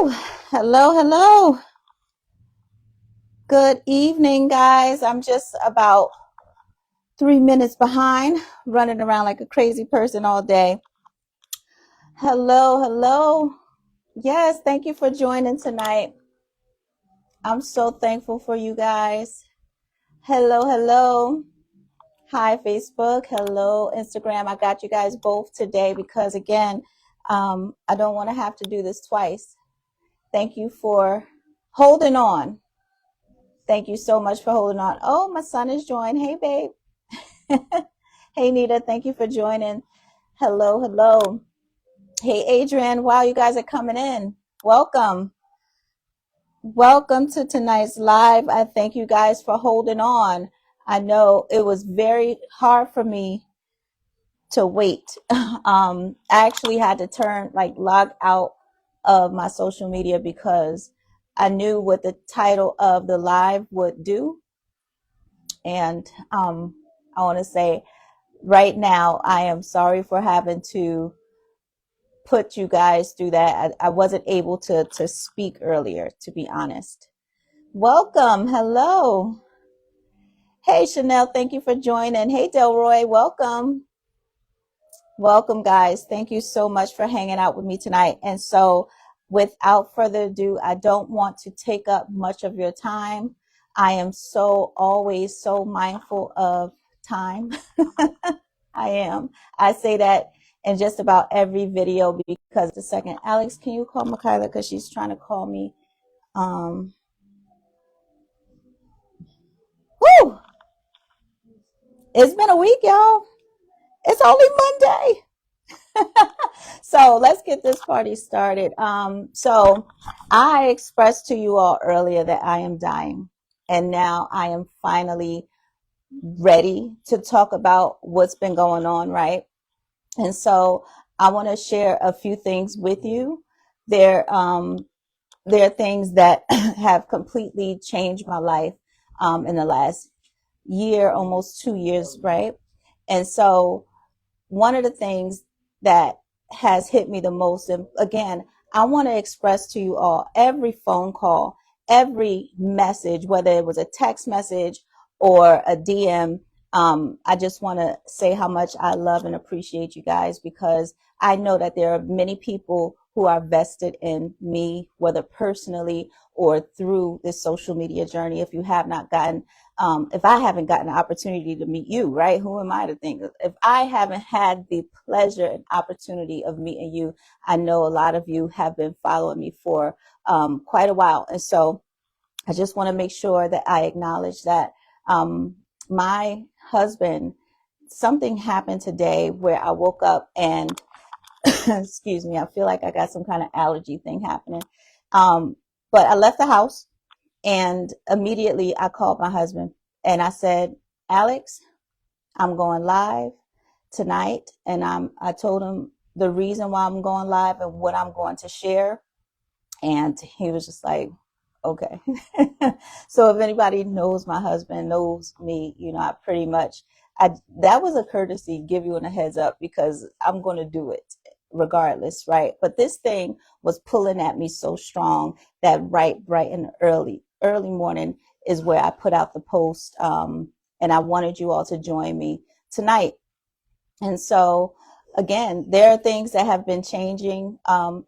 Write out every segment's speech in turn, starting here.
Woo! Hello. Good evening, guys. I'm just about 3 minutes behind, running around like a crazy person all day. Hello. Yes, thank you for joining tonight. I'm so thankful for you guys. Hello. Hi, Facebook. Hello, Instagram. I got you guys both today because, again, I don't want to have to do this twice. Thank you for holding on. Thank you so much for holding on. Oh, my son is joined. Hey, babe. Hey, Nita. Thank you for joining. Hello. Hey, Adrian. Wow, you guys are coming in. Welcome. Welcome to tonight's live. I thank you guys for holding on. I know it was very hard for me to wait. I actually had to log out of my social media because I knew what the title of the live would do. And I want to say right now, I am sorry for having to put you guys through that. I wasn't able to speak earlier, to be honest. Welcome. Hello. Hey, Chanel. Thank you for joining. Hey, Delroy. Welcome. Welcome, guys. Thank you so much for hanging out with me tonight. And so, without further ado, I don't want to take up much of your time. I am always so mindful of time. I am. I say that in just about every video because the second, Alex, can you call Makayla because she's trying to call me? Woo! It's been a week, y'all. It's only Monday. So let's get this party started. So I expressed to you all earlier that I am dying, and now I am finally ready to talk about what's been going on, right? And so I want to share a few things with you. There, there are things that have completely changed my life in the last year, almost 2 years, right? And so one of the things that has hit me the most, and again, I want to express to you all every phone call, every message, whether it was a text message or a DM. I just want to say how much I love and appreciate you guys because I know that there are many people who are vested in me, whether personally or through this social media journey. If I haven't gotten the opportunity to meet you, right? Who am I to think? If I haven't had the pleasure and opportunity of meeting you, I know a lot of you have been following me for quite a while. And so I just want to make sure that I acknowledge that my husband, something happened today where I woke up and, excuse me, I feel like I got some kind of allergy thing happening. But I left the house and immediately I called my husband and I said, Alex, I'm going live tonight. And I told him the reason why I'm going live and what I'm going to share. And he was just like, okay. So if anybody knows my husband, knows me, I pretty much, that was a courtesy, give you a heads up because I'm going to do it regardless, right? But this thing was pulling at me so strong that bright and early morning is where I put out the post. And I wanted you all to join me tonight. And so, again, there are things that have been changing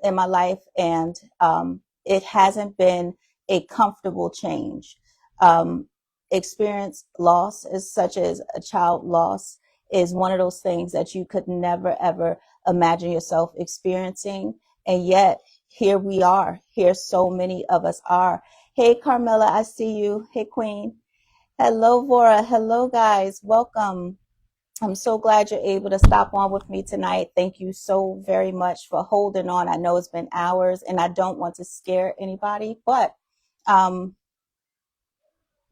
in my life, and it hasn't been a comfortable change. Experience loss, such as a child loss, is one of those things that you could never, ever imagine yourself experiencing. And yet, here we are. Here so many of us are. Hey, Carmela, I see you. Hey, Queen. Hello, Vora. Hello, guys. Welcome. I'm so glad you're able to stop on with me tonight. Thank you so very much for holding on. I know it's been hours and I don't want to scare anybody, but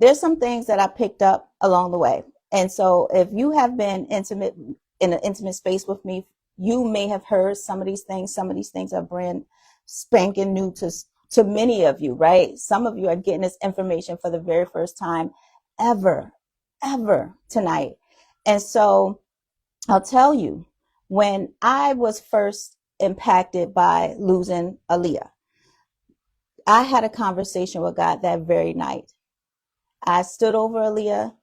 there's some things that I picked up along the way. And so if you have been intimate in an intimate space with me, you may have heard some of these things. Some of these things are brand spanking new to many of you, right? Some of you are getting this information for the very first time ever tonight. And so I'll tell you, when I was first impacted by losing Aaliyah, I had a conversation with God that very night. I stood over Aaliyah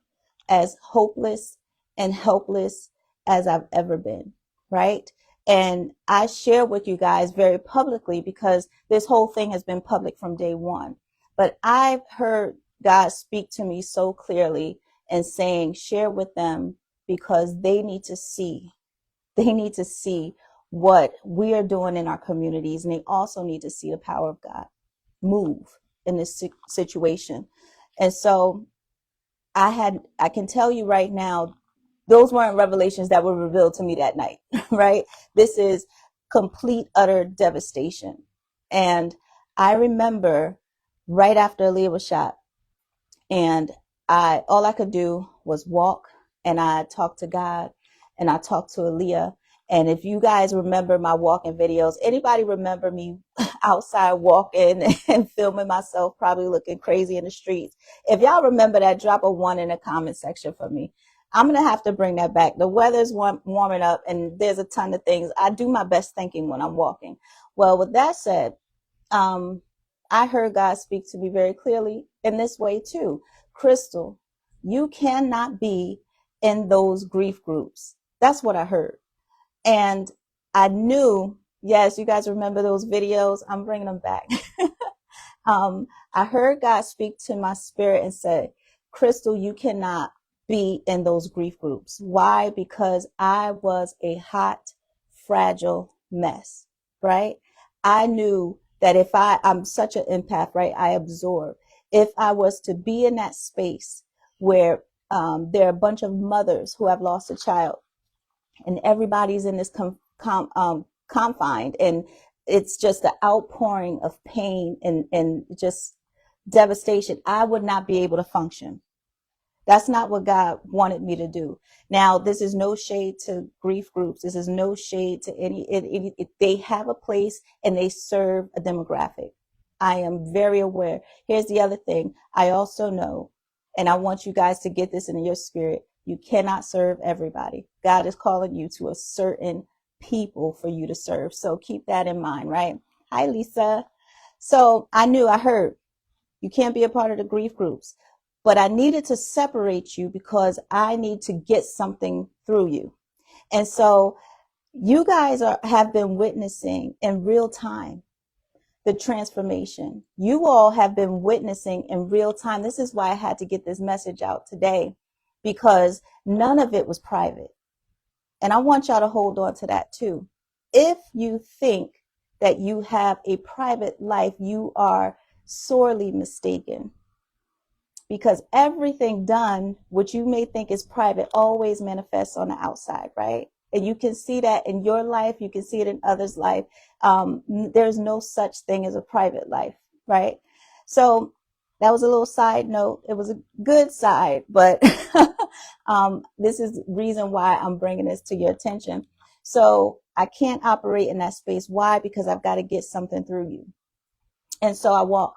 as hopeless and helpless as I've ever been, right? And I share with you guys very publicly because this whole thing has been public from day one. But I've heard God speak to me so clearly and saying, share with them because they need to see. They need to see what we are doing in our communities. And they also need to see the power of God move in this situation. And so I can tell you right now, those weren't revelations that were revealed to me that night, right? This is complete, utter devastation. And I remember right after Aaliyah was shot, and all I could do was walk, and I talked to God, and I talked to Aaliyah. And if you guys remember my walking videos, anybody remember me outside walking and filming myself, probably looking crazy in the streets? If y'all remember that, drop a 1 in the comment section for me. I'm going to have to bring that back. The weather's warming up, and there's a ton of things. I do my best thinking when I'm walking. Well, with that said, um, I heard God speak to me very clearly in this way too. Crystal, you cannot be in those grief groups. That's what I heard. And I knew, yes, you guys remember those videos? I'm bringing them back. I heard God speak to my spirit and say, Crystal, you cannot be in those grief groups. Why? Because I was a hot, fragile mess, right? I knew that if I'm such an empath, right? I absorb. If I was to be in that space where there are a bunch of mothers who have lost a child, and everybody's in this confined, and it's just the outpouring of pain and just devastation, I would not be able to function. That's not what God wanted me to do. Now, this is no shade to grief groups. This is no shade to they have a place and they serve a demographic. I am very aware. Here's the other thing. I also know, and I want you guys to get this in your spirit. You cannot serve everybody. God is calling you to a certain people for you to serve. So keep that in mind, right? Hi, Lisa. So I heard you can't be a part of the grief groups. But I needed to separate you because I need to get something through you. And so you guys have been witnessing in real time the transformation. You all have been witnessing in real time. This is why I had to get this message out today, because none of it was private. And I want y'all to hold on to that too. If you think that you have a private life, you are sorely mistaken, because everything done, which you may think is private, always manifests on the outside, right? And you can see that in your life. You can see it in others' life. There's no such thing as a private life, right? So that was a little side note. It was a good side, but this is the reason why I'm bringing this to your attention. So I can't operate in that space. Why? Because I've got to get something through you. And so I walk.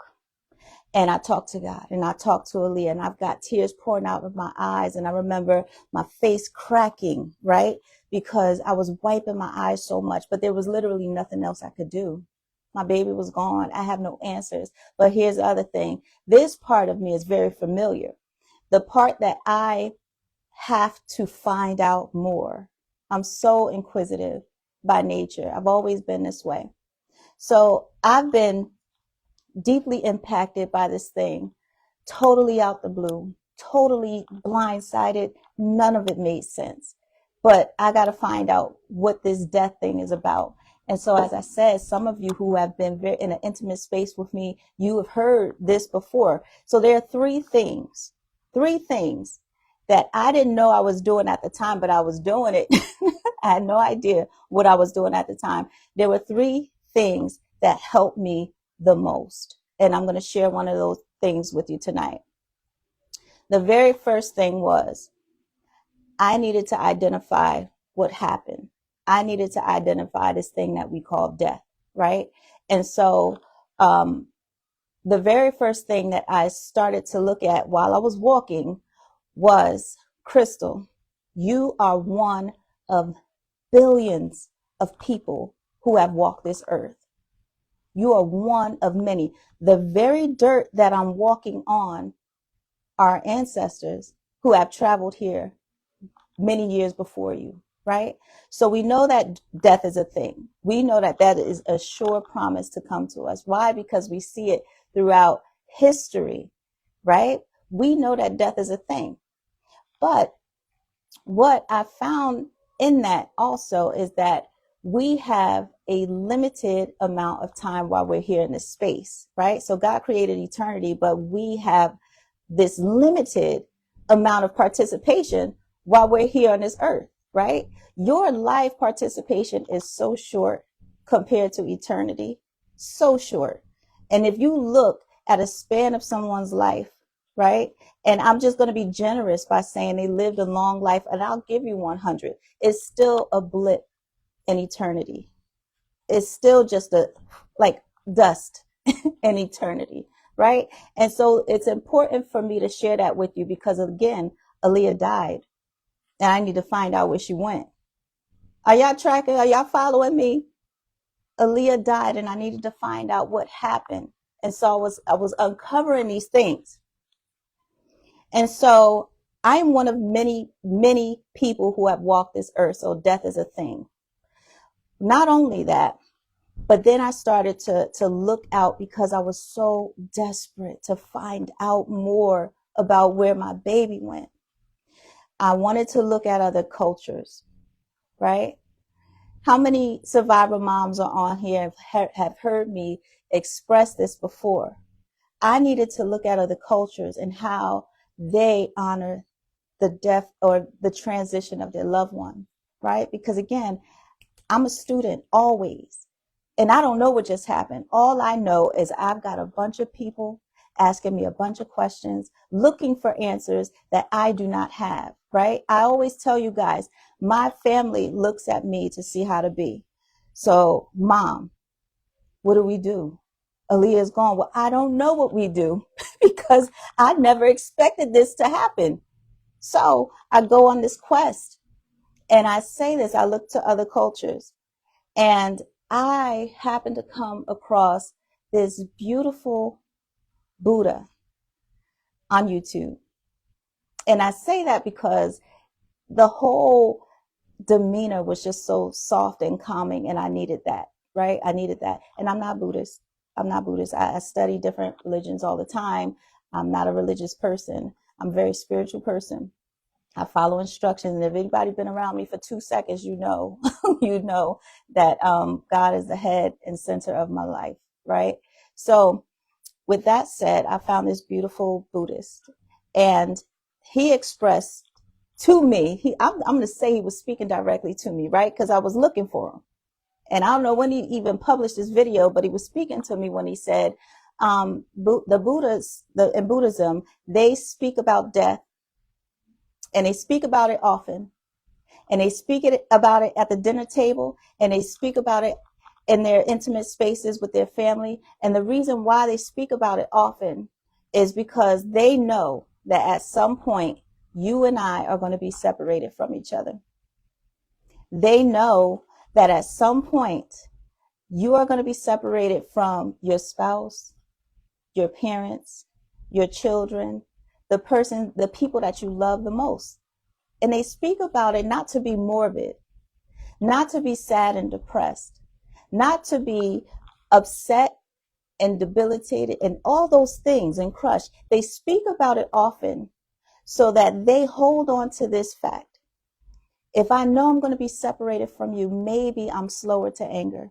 And I talked to God, and I talked to Aaliyah, and I've got tears pouring out of my eyes. And I remember my face cracking, right? Because I was wiping my eyes so much, but there was literally nothing else I could do. My baby was gone. I have no answers. But here's the other thing. This part of me is very familiar. The part that I have to find out more. I'm so inquisitive by nature. I've always been this way. So I've been deeply impacted by this thing, totally out the blue, totally blindsided. None of it made sense. But I got to find out what this death thing is about. And so, as I said, some of you who have been very in an intimate space with me, you have heard this before. So there are three things that I didn't know I was doing at the time, but I was doing it. I had no idea what I was doing at the time. There were three things that helped me the most. And I'm going to share one of those things with you tonight. The very first thing was I needed to identify what happened. I needed to identify this thing that we call death, right? And so the very first thing that I started to look at while I was walking was, Crystal, you are one of billions of people who have walked this earth. You are one of many. The very dirt that I'm walking on are ancestors who have traveled here many years before you, right? So we know that death is a thing. We know that that is a sure promise to come to us. Why? Because we see it throughout history, right? We know that death is a thing. But what I found in that also is that we have a limited amount of time while we're here in this space, right? So God created eternity, but we have this limited amount of participation while we're here on this earth, right? Your life participation is so short compared to eternity, so short. And if you look at a span of someone's life, right? And I'm just going to be generous by saying they lived a long life, and I'll give you 100. It's still a blip in eternity. It's still just a like dust in eternity, right? And so it's important for me to share that with you because, again, Aaliyah died, and I need to find out where she went. Are y'all tracking? Are y'all following me? Aaliyah died, and I needed to find out what happened. And so I was uncovering these things. And so I'm one of many, many people who have walked this earth. So death is a thing. Not only that, but then I started to look out because I was so desperate to find out more about where my baby went. I wanted to look at other cultures, right? How many survivor moms are on here have heard me express this before? I needed to look at other cultures and how they honor the death or the transition of their loved one, right? Because again, I'm a student always, and I don't know what just happened. All I know is I've got a bunch of people asking me a bunch of questions, looking for answers that I do not have, right? I always tell you guys, my family looks at me to see how to be. So, Mom, what do we do? Aaliyah's gone. Well, I don't know what we do because I never expected this to happen. So I go on this quest, and I say this, I look to other cultures, and I happen to come across this beautiful Buddha on YouTube. And I say that because the whole demeanor was just so soft and calming, and I needed that, right? I needed that. And I'm not Buddhist. I'm not Buddhist. I study different religions all the time. I'm not a religious person. I'm a very spiritual person. I follow instructions. And if anybody been around me for 2 seconds, you know, you know that God is the head and center of my life, right? So with that said, I found this beautiful Buddhist, and he expressed to me, I'm going to say he was speaking directly to me, right? Because I was looking for him. And I don't know when he even published this video, but he was speaking to me when he said, the Buddhists, in Buddhism, they speak about death, and they speak about it often, and they speak about it at the dinner table, and they speak about it in their intimate spaces with their family. And the reason why they speak about it often is because they know that at some point you and I are going to be separated from each other. They know that at some point you are going to be separated from your spouse, your parents, your children, the people that you love the most. And they speak about it not to be morbid, not to be sad and depressed, not to be upset and debilitated and all those things and crushed. They speak about it often so that they hold on to this fact. If I know I'm going to be separated from you, maybe I'm slower to anger.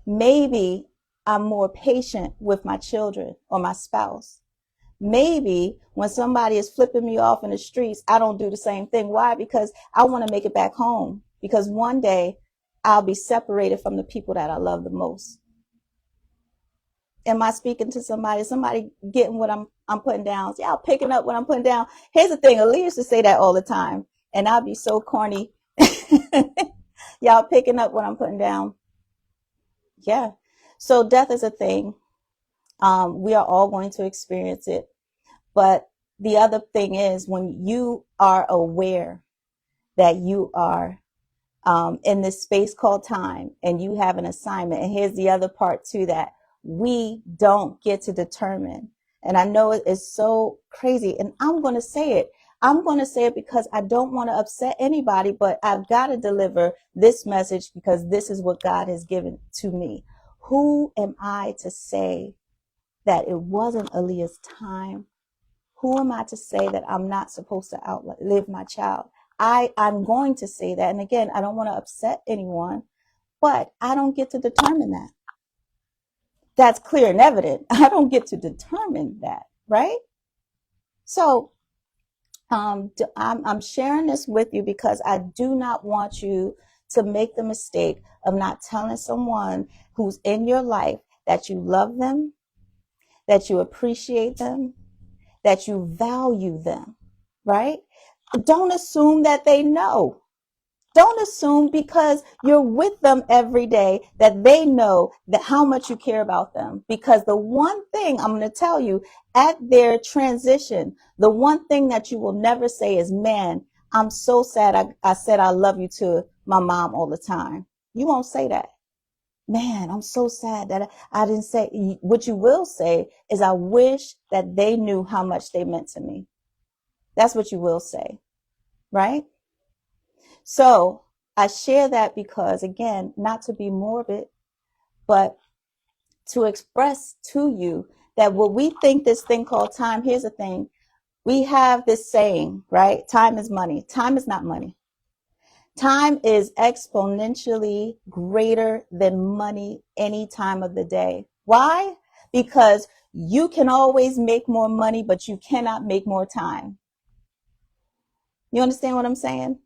Maybe I'm more patient with my children or my spouse. Maybe when somebody is flipping me off in the streets, I don't do the same thing. Why? Because I want to make it back home. Because one day I'll be separated from the people that I love the most. Am I speaking to somebody? Somebody getting what I'm putting down? Y'all picking up what I'm putting down? Here's the thing. Aaliyah used to say that all the time, and I'll be so corny. Y'all picking up what I'm putting down? Yeah. So death is a thing. We are all going to experience it. But the other thing is when you are aware that you are in this space called time, and you have an assignment. And here's the other part to that. We don't get to determine. And I know it is so crazy, and I'm going to say it. I'm going to say it because I don't want to upset anybody, but I've got to deliver this message because this is what God has given to me. Who am I to say that it wasn't Aaliyah's time? Who am I to say that I'm not supposed to outlive my child? I'm going to say that. And again, I don't want to upset anyone, but I don't get to determine that. That's clear and evident. I don't get to determine that, right? So I'm sharing this with you because I do not want you to make the mistake of not telling someone who's in your life that you love them, that you appreciate them, that you value them, right? Don't assume that they know. Don't assume because you're with them every day that they know that how much you care about them. Because the one thing I'm going to tell you at their transition, the one thing that you will never say is, man, I'm so sad I said I love you to my mom all the time. You won't say that. Man, I'm so sad that I didn't say. What you will say is, I wish that they knew how much they meant to me. That's what you will say, right? So I share that because, again, not to be morbid, but to express to you that what we think this thing called time, here's the thing. We have this saying, right? Time is money. Time is not money. Time is exponentially greater than money any time of the day. Why? Because you can always make more money, but you cannot make more time. You understand what I'm saying?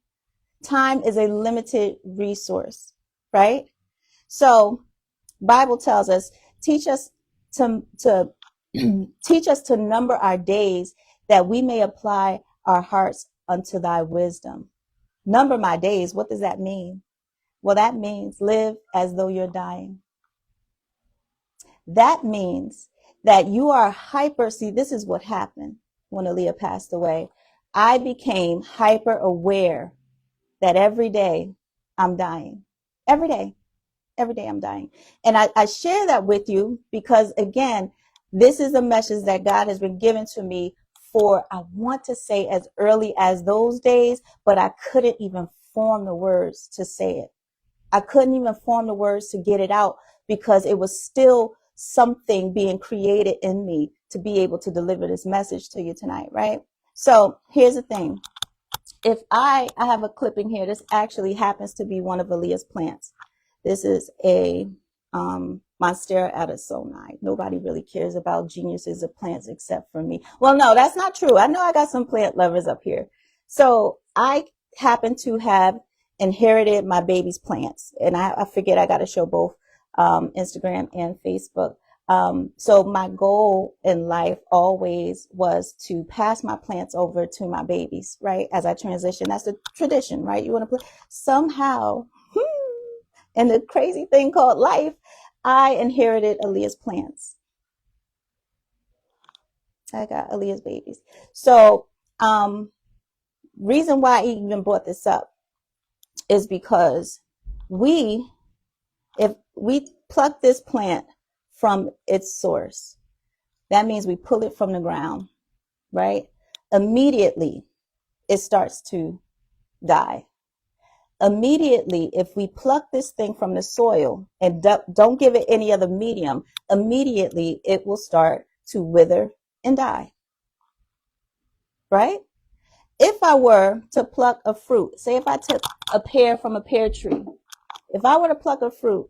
Time is a limited resource, right? So Bible tells us, teach us to teach us to number our days that we may apply our hearts unto thy wisdom. Number my days. What does that mean? Well, that means live as though you're dying. That means that you are hyper. See, this is what happened when Aaliyah passed away. I became hyper aware that every day I'm dying. Every day. Every day I'm dying. And I share that with you because, again, this is a message that God has been given to me for, I want to say, as early as those days, but I couldn't even form the words to say it. I couldn't even form the words to get it out because it was still something being created in me to be able to deliver this message to you tonight, right? So here's the thing. If I have a clipping here, this actually happens to be one of Aaliyah's plants. This is a Monstera Addisoni. Nobody really cares about geniuses of plants except for me. Well, no, that's not true. I know I got some plant lovers up here. So I happen to have inherited my baby's plants. And I forget I got to show both Instagram and Facebook. So my goal in life always was to pass my plants over to my babies, right? As I transition, that's the tradition, right? You want to play somehow. And the crazy thing called life, I inherited Aaliyah's plants. I got Aaliyah's babies. So, reason why I even brought this up is because if we pluck this plant from its source, that means we pull it from the ground, right? Immediately, it starts to die. Immediately, if we pluck this thing from the soil and don't give it any other medium, immediately it will start to wither and die, right? If I were to pluck a fruit, say if I took a pear from a pear tree, if I were to pluck a fruit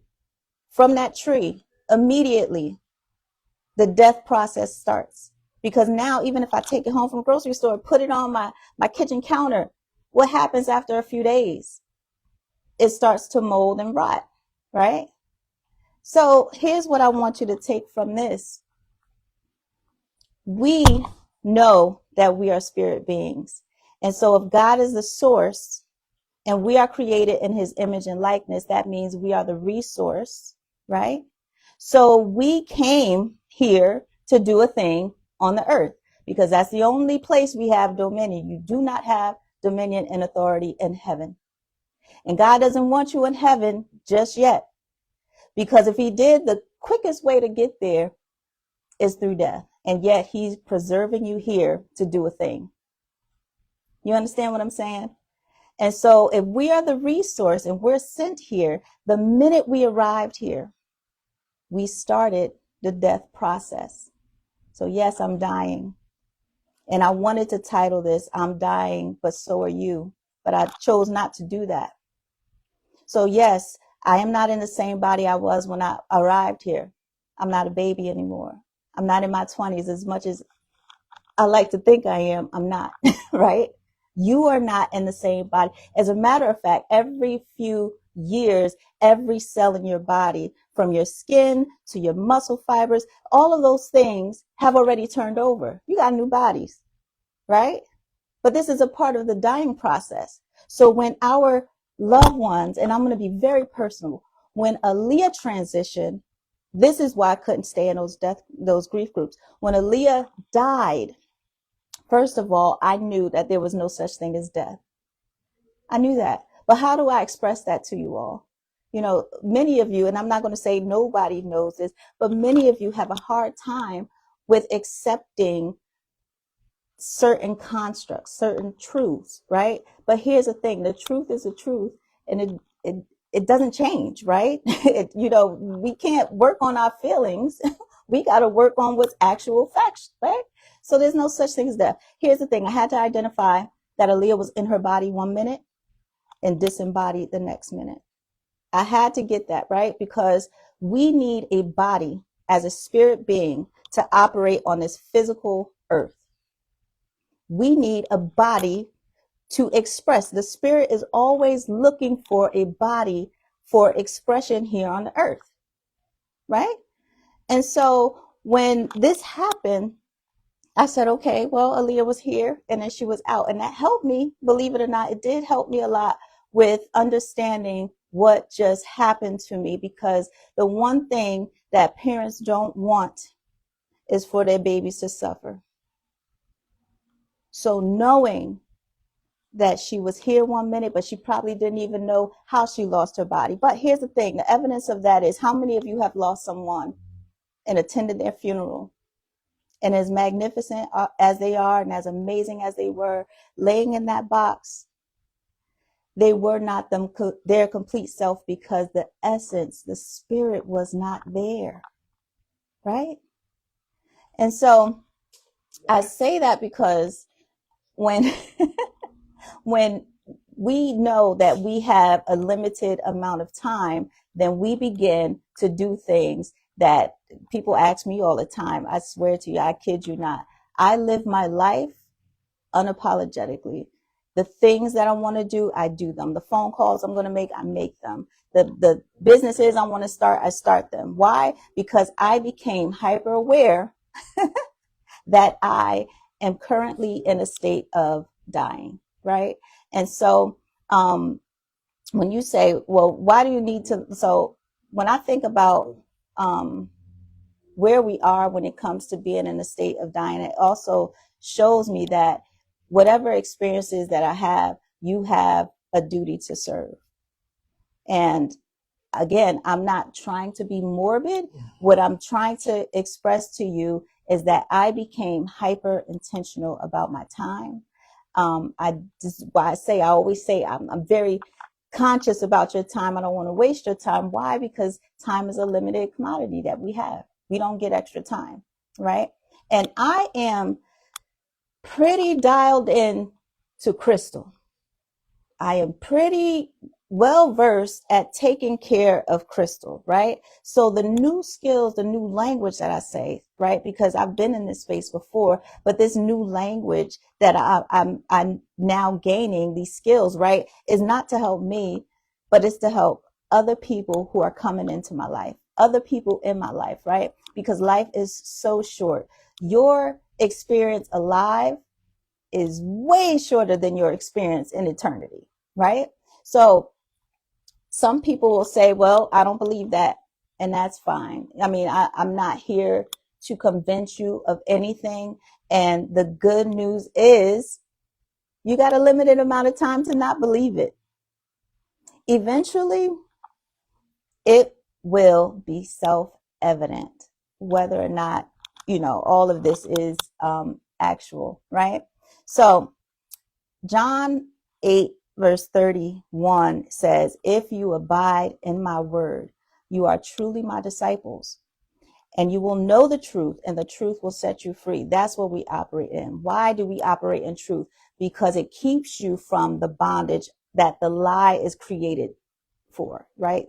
from that tree, immediately the death process starts. Because now, even if I take it home from a grocery store, put it on my kitchen counter, what happens after a few days? It starts to mold and rot, right? So here's what I want you to take from this. We know that we are spirit beings. And so if God is the source and we are created in his image and likeness, that means we are the resource, right? So we came here to do a thing on the earth because that's the only place we have dominion. You do not have dominion and authority in heaven. And God doesn't want you in heaven just yet. Because if he did, the quickest way to get there is through death. And yet he's preserving you here to do a thing. You understand what I'm saying? And so if we are the resource and we're sent here, the minute we arrived here, we started the death process. So yes, I'm dying. And I wanted to title this, I'm dying, but so are you. But I chose not to do that. So yes, I am not in the same body I was when I arrived here. I'm not a baby anymore. I'm not in my 20s as much as I like to think I am. I'm not, right? You are not in the same body. As a matter of fact, every few years, every cell in your body, from your skin to your muscle fibers, all of those things have already turned over. You got new bodies, right? But this is a part of the dying process. So when our loved ones, and I'm going to be very personal, when Aaliyah transitioned, this is why I couldn't stay in those grief groups. When Aaliyah died, first of all, I knew that there was no such thing as death. I knew that. But how do I express that to you all? You know, many of you, and I'm not going to say nobody knows this, but many of you have a hard time with accepting certain constructs, certain truths, right? But here's the thing, the truth is the truth, and it doesn't change, right? We can't work on our feelings. We got to work on what's actual facts, right? So there's no such thing as death. Here's the thing, I had to identify that Aaliyah was in her body 1 minute and disembodied the next minute. I had to get that, right? Because we need a body as a spirit being to operate on this physical earth. We need a body to express. The spirit is always looking for a body for expression here on the earth, right? And so when this happened, I said, okay, well, Aaliyah was here and then she was out. And that helped me, believe it or not, it did help me a lot with understanding what just happened to me, because the one thing that parents don't want is for their babies to suffer. So knowing that she was here 1 minute, but she probably didn't even know how she lost her body. But here's the thing, the evidence of that is, how many of you have lost someone and attended their funeral? And as magnificent as they are and as amazing as they were, laying in that box, they were not their complete self, because the essence, the spirit was not there, right? And so I say that because when when we know that we have a limited amount of time, then we begin to do things that people ask me all the time. I swear to you, I kid you not. I live my life unapologetically. The things that I want to do, I do them. The phone calls I'm going to make, I make them. The businesses I want to start, I start them. Why? Because I became hyper aware that I am currently in a state of dying, right? And so when you say, well, why do you need to? So when I think about where we are when it comes to being in a state of dying, it also shows me that whatever experiences that I have, you have a duty to serve. And again, I'm not trying to be morbid. What I'm trying to express to you is that I became hyper intentional about my time. I always say I'm very conscious about your time. I don't want to waste your time. Why? Because time is a limited commodity that we have. We don't get extra time, right? And I am pretty dialed in to Crystal. I am pretty well versed at taking care of Crystal, right? So the new skills, the new language that I say, right? Because I've been in this space before, but this new language that I'm now gaining, these skills, right, is not to help me, but it's to help other people who are coming into my life, other people in my life, right? Because life is so short. Your experience alive is way shorter than your experience in eternity, right? So some people will say, well, I don't believe that, and that's fine. I mean, I'm not here to convince you of anything. And the good news is you got a limited amount of time to not believe it. Eventually, it will be self-evident whether or not, all of this is actual, right? So John 8, verse 31 says, if you abide in my word, you are truly my disciples, and you will know the truth, and the truth will set you free. That's what we operate in. Why do we operate in truth? Because it keeps you from the bondage that the lie is created for, right?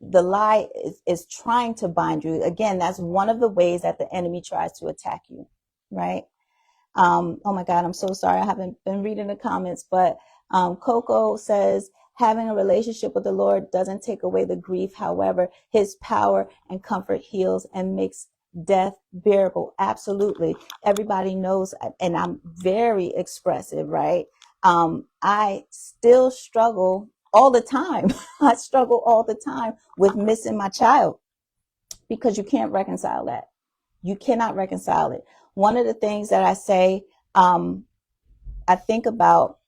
The lie is trying to bind you. Again, that's one of the ways that the enemy tries to attack you, right? Oh my God, I'm so sorry. I haven't been reading the comments, but Coco says, having a relationship with the Lord doesn't take away the grief. However, his power and comfort heals and makes death bearable. Absolutely. Everybody knows, and I'm very expressive, right? I still struggle all the time. I struggle all the time with missing my child, because you can't reconcile that. You cannot reconcile it. One of the things that I say, I think about,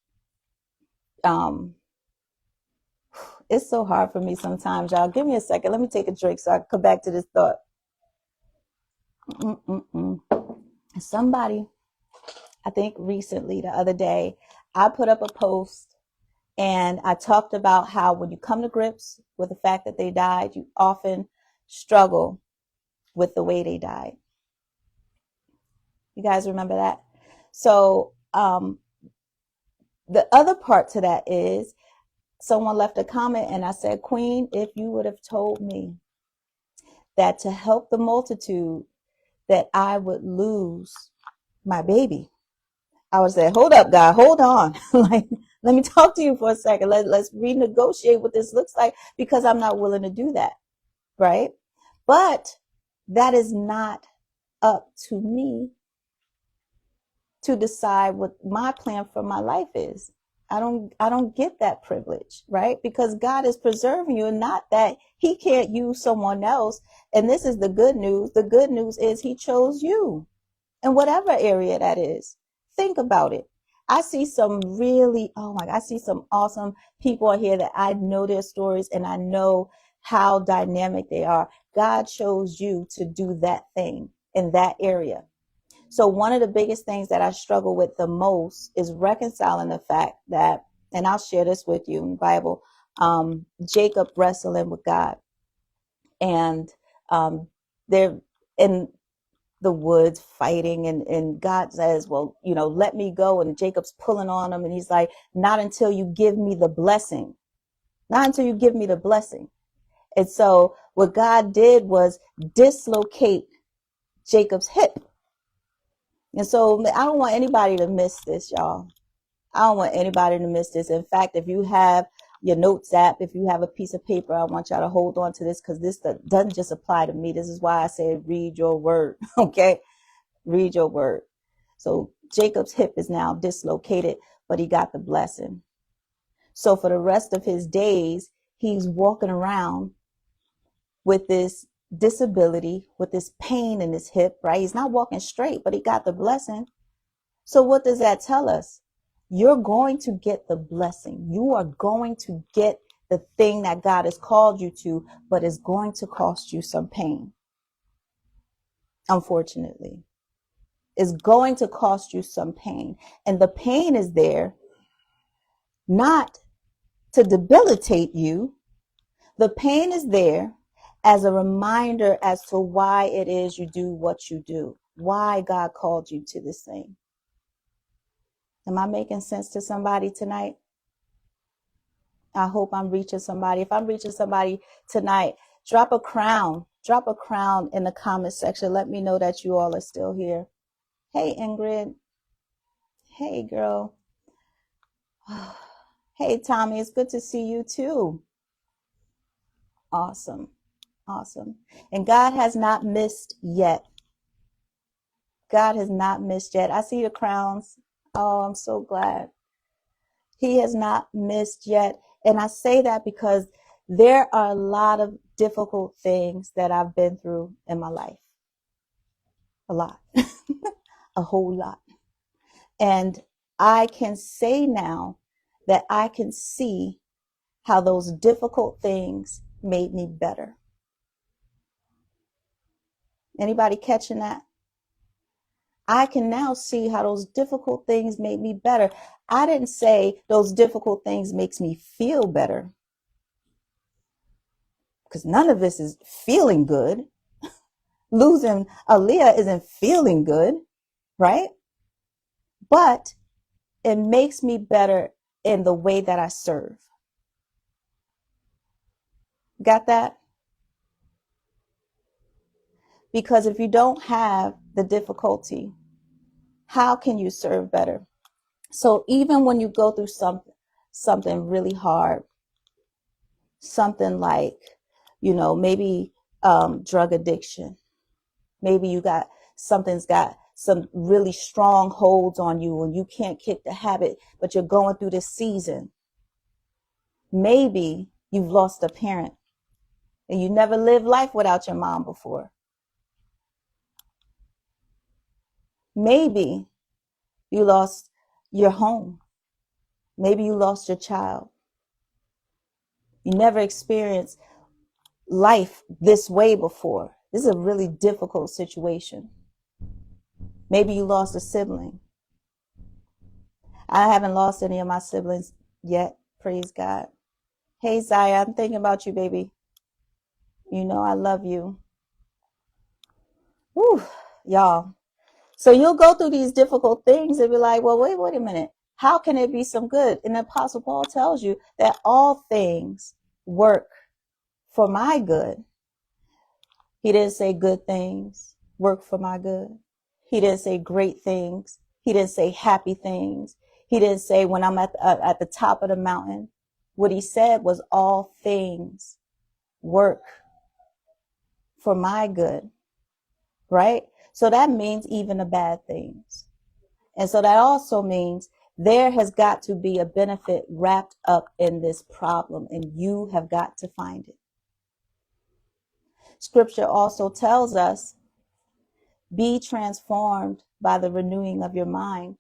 it's so hard for me sometimes, y'all. Give me a second. Let me take a drink so I can come back to this thought. Mm-mm-mm. Somebody, I think recently, the other day, I put up a post and I talked about how when you come to grips with the fact that they died, you often struggle with the way they died. You guys remember that? So the other part to that is, someone left a comment and I said, Queen, if you would have told me that to help the multitude that I would lose my baby, I would say, hold up, God, hold on. Like, let me talk to you for a second. Let's renegotiate what this looks like, because I'm not willing to do that. Right. But that is not up to me to decide what my plan for my life is. I don't get that privilege, right? Because God is preserving you, and not that he can't use someone else. And this is the good news. The good news is he chose you in whatever area that is. Think about it. I see some really, oh my God, I see some awesome people here that I know their stories and I know how dynamic they are. God chose you to do that thing in that area. So one of the biggest things that I struggle with the most is reconciling the fact that, and I'll share this with you in the Bible, Jacob wrestling with God, and they're in the woods fighting, and God says, well, let me go. And Jacob's pulling on him, and he's like, not until you give me the blessing, not until you give me the blessing. And so what God did was dislocate Jacob's hip. And so I don't want anybody to miss this, y'all. I don't want anybody to miss this. In fact, if you have your notes app, if you have a piece of paper, I want y'all to hold on to this, because this doesn't just apply to me. This is why I say read your word. Okay? Read your word. So Jacob's hip is now dislocated, but he got the blessing. So for the rest of his days, he's walking around with this disability, with this pain in his hip, right? He's not walking straight, but he got the blessing. So what does that tell us? You're going to get the blessing. You are going to get the thing that God has called you to, but it's going to cost you some pain. Unfortunately, it's going to cost you some pain. And the pain is there not to debilitate you. The pain is there as a reminder as to why it is you do what you do, why God called you to this thing. Am I making sense to somebody tonight? I hope I'm reaching somebody. If I'm reaching somebody tonight, drop a crown in the comment section. Let me know that you all are still here. Hey, Ingrid. Hey, girl. Hey, Tommy. It's good to see you too. Awesome. Awesome. And God has not missed yet. God has not missed yet. I see the crowns. Oh, I'm so glad. He has not missed yet. And I say that because there are a lot of difficult things that I've been through in my life. A lot. A whole lot. And I can say now that I can see how those difficult things made me better. Anybody catching that? I can now see how those difficult things made me better. I didn't say those difficult things makes me feel better, because none of this is feeling good. Losing Aaliyah isn't feeling good, right? But it makes me better in the way that I serve. Got that? Because if you don't have the difficulty, how can you serve better? So even when you go through something really hard, something like, maybe drug addiction, maybe something's got some really strong holds on you and you can't kick the habit, but you're going through this season. Maybe you've lost a parent and you never lived life without your mom before. Maybe you lost your home. Maybe you lost your child. You never experienced life this way before. This is a really difficult situation. Maybe you lost a sibling. I haven't lost any of my siblings yet, praise God. Hey, Zaya, I'm thinking about you, baby. You know I love you. Whew, y'all. So you'll go through these difficult things and be like, well, wait a minute. How can it be some good? And the Apostle Paul tells you that all things work for my good. He didn't say good things work for my good. He didn't say great things. He didn't say happy things. He didn't say when I'm at the top of the mountain. What he said was all things work for my good, right? So that means even the bad things. And so that also means there has got to be a benefit wrapped up in this problem, and you have got to find it. Scripture also tells us, be transformed by the renewing of your mind.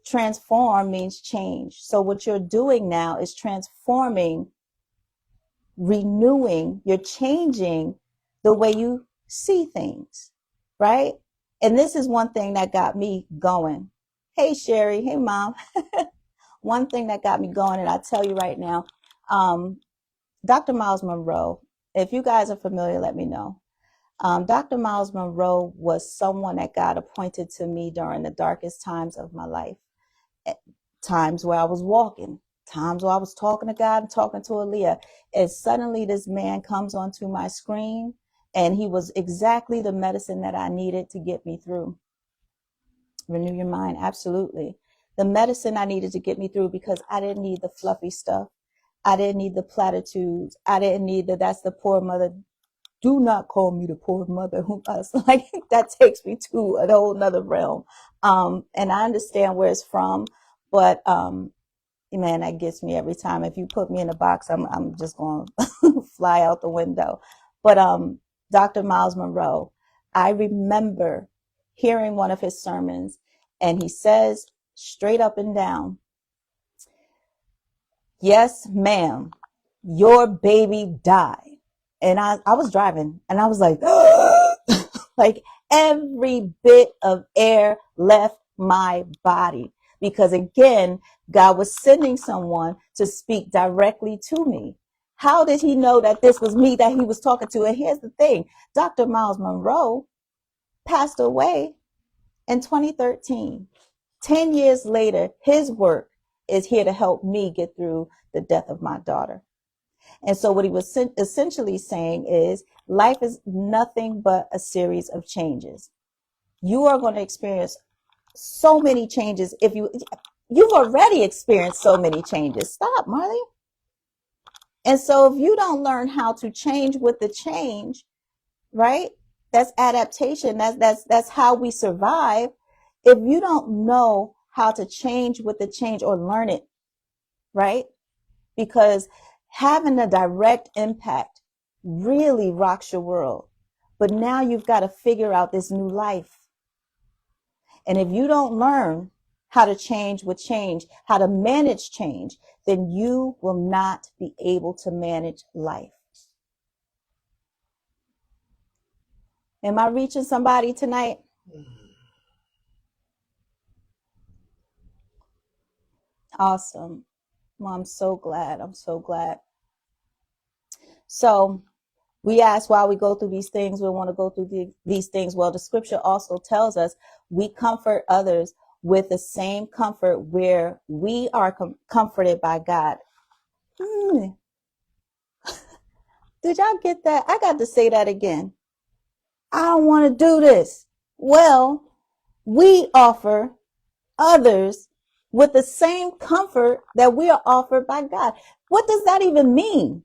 Transform means change. So what you're doing now is transforming, renewing, you're changing the way you see things, right? And this is one thing that got me going. Hey, Sherry. Hey, Mom. One thing that got me going, and I tell you right now, Dr. Miles Monroe, if you guys are familiar, let me know. Dr. Miles Monroe was someone that God appointed to me during the darkest times of my life. Times where I was walking, times where I was talking to God and talking to Aaliyah. And suddenly this man comes onto my screen, and he was exactly the medicine that I needed to get me through. Renew your mind, absolutely. The medicine I needed to get me through, because I didn't need the fluffy stuff. I didn't need the platitudes. I didn't need that's the poor mother. Do not call me the poor mother. Like, that takes me to a whole nother realm. And I understand where it's from, but man, that gets me every time. If you put me in a box, I'm just going to fly out the window. But Dr. Miles Monroe, I remember hearing one of his sermons, and he says straight up and down, yes, ma'am, your baby died. And I was driving, and I was like, like every bit of air left my body, because again, God was sending someone to speak directly to me. How did he know that this was me that he was talking to? And here's the thing, Dr. Miles Monroe passed away in 2013. 10 years later, his work is here to help me get through the death of my daughter. And so what he was essentially saying is, life is nothing but a series of changes. You are going to experience so many changes. If you've already experienced so many changes. Stop, Marley. And so if you don't learn how to change with the change, right? That's adaptation. That's how we survive. If you don't know how to change with the change, or learn it, right? Because having a direct impact really rocks your world. But now you've got to figure out this new life. And if you don't learn how to change with change, how to manage change, then you will not be able to manage life. Am I reaching somebody tonight? Awesome. Well, I'm so glad. I'm so glad. So we ask why we go through these things. We want to go through these things. Well, the scripture also tells us we comfort others with the same comfort where we are comforted by God. Mm. Did y'all get that? I got to say that again. I don't want to do this. Well, we offer others with the same comfort that we are offered by God. What does that even mean?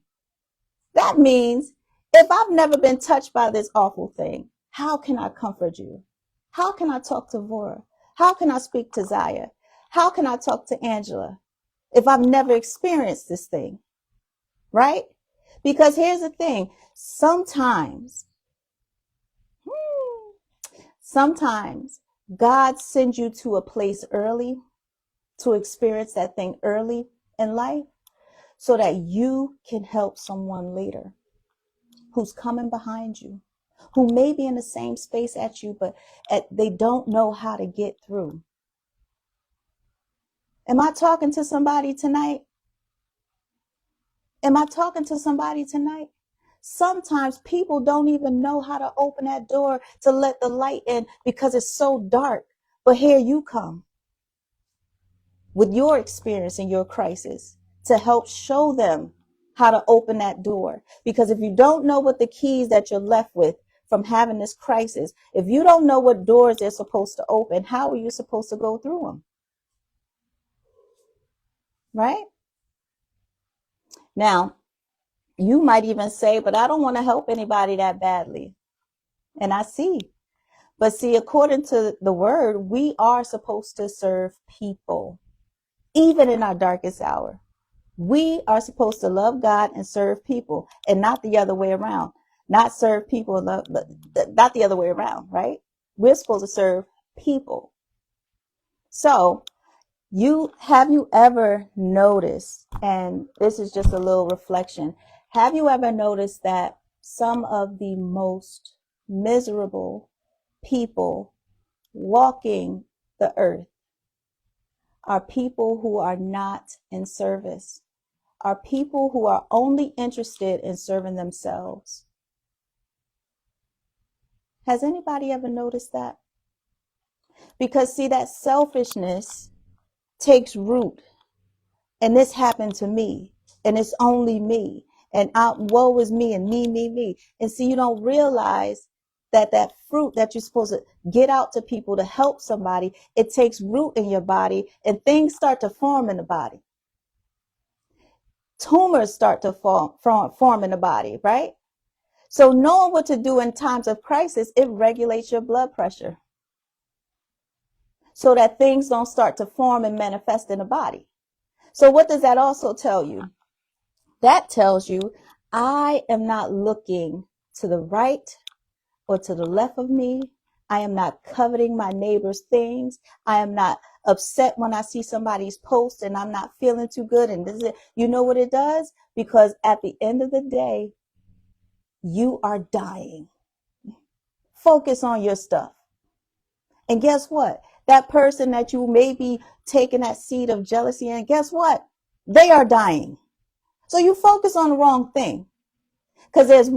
That means if I've never been touched by this awful thing, how can I comfort you? How can I talk to Vora? How can I speak to Zaya? How can I talk to Angela if I've never experienced this thing? Right? Because here's the thing. Sometimes God sends you to a place early to experience that thing early in life so that you can help someone later who's coming behind you, who may be in the same space at you, but they don't know how to get through. Am I talking to somebody tonight? Am I talking to somebody tonight? Sometimes people don't even know how to open that door to let the light in because it's so dark. But here you come with your experience and your crisis to help show them how to open that door. Because if you don't know what the keys that you're left with from having this crisis, if you don't know what doors they're supposed to open, how are you supposed to go through them? Right? Now, you might even say, but I don't want to help anybody that badly. And I see. But see, according to the word, we are supposed to serve people, even in our darkest hour. We are supposed to love God and serve people and not the other way around. Not serve people and love, not the other way around, right? We're supposed to serve people. So have you ever noticed, and this is just a little reflection, have you ever noticed that some of the most miserable people walking the earth are people who are not in service, are people who are only interested in serving themselves? Has anybody ever noticed that? Because see, that selfishness takes root. And this happened to me. And it's only me. And woe is me and me. And see, you don't realize that fruit that you're supposed to get out to people to help somebody, it takes root in your body and things start to form in the body. Tumors start to form in the body, right? So knowing what to do in times of crisis, it regulates your blood pressure so that things don't start to form and manifest in the body. So what does that also tell you? That tells you I am not looking to the right or to the left of me. I am not coveting my neighbor's things. I am not upset when I see somebody's post and I'm not feeling too good. And you know what it does? Because at the end of the day, you are dying. Focus on your stuff. And guess what? That person that you may be taking that seed of jealousy in, guess what? They are dying. So you focus on the wrong thing. Because there's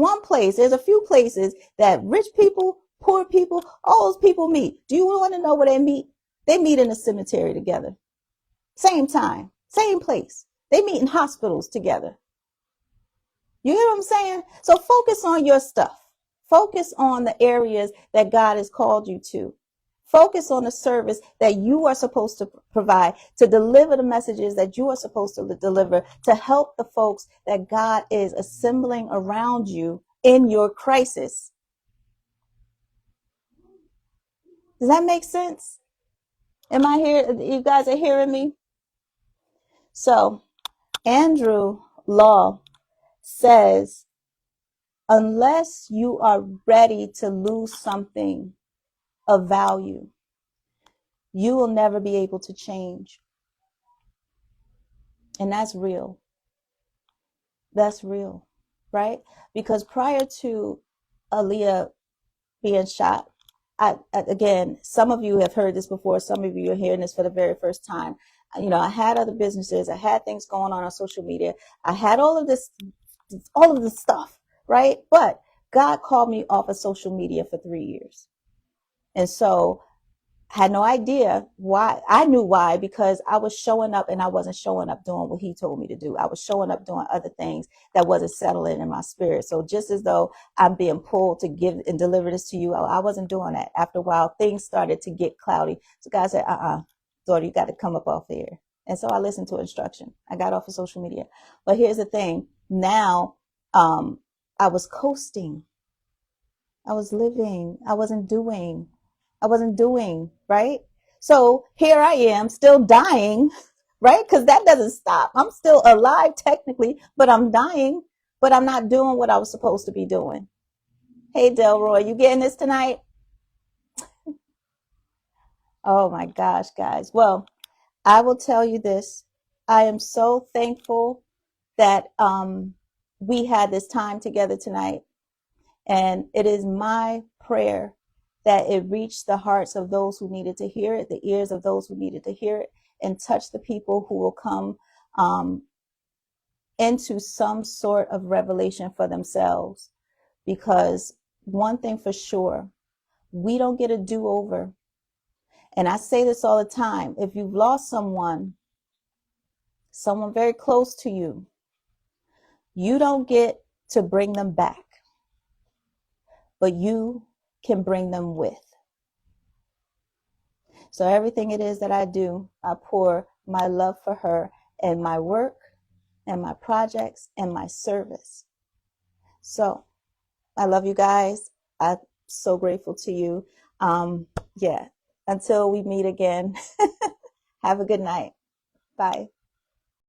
a few places that rich people, poor people, all those people meet. Do you want to know where they meet? They meet in a cemetery together. Same time, same place. They meet in hospitals together. You hear what I'm saying? So focus on your stuff. Focus on the areas that God has called you to. Focus on the service that you are supposed to provide, to deliver the messages that you are supposed to deliver, to help the folks that God is assembling around you in your crisis. Does that make sense? Am I here? You guys are hearing me? So Andrew Law says, unless you are ready to lose something of value, you will never be able to change. And that's real. That's real, right? Because prior to Aaliyah being shot, again, some of you have heard this before. Some of you are hearing this for the very first time. I had other businesses. I had things going on social media. I had all of this stuff, right? But God called me off of social media for 3 years. And so had no idea why. I knew why, because I was showing up and I wasn't showing up doing what he told me to do. I was showing up doing other things that wasn't settling in my spirit. So just as though I'm being pulled to give and deliver this to you, I wasn't doing that. After a while, things started to get cloudy. So God said, daughter, you got to come up off here. And so I listened to instruction. I got off of social media. But here's the thing. Now, I was coasting. I was living. I wasn't doing, right? So here I am still dying, right? Because that doesn't stop. I'm still alive technically, but I'm dying, but I'm not doing what I was supposed to be doing. Hey, Delroy, you getting this tonight? Oh my gosh, guys. Well, I will tell you this. I am so thankful that we had this time together tonight. And it is my prayer that it reached the hearts of those who needed to hear it, the ears of those who needed to hear it, and touch the people who will come into some sort of revelation for themselves. Because one thing for sure, we don't get a do-over. And I say this all the time. If you've lost someone very close to you, you don't get to bring them back, but you can bring them with. So everything it is that I do, I pour my love for her and my work and my projects and my service. So I love you guys. I'm so grateful to you. Yeah. Until we meet again, have a good night. Bye.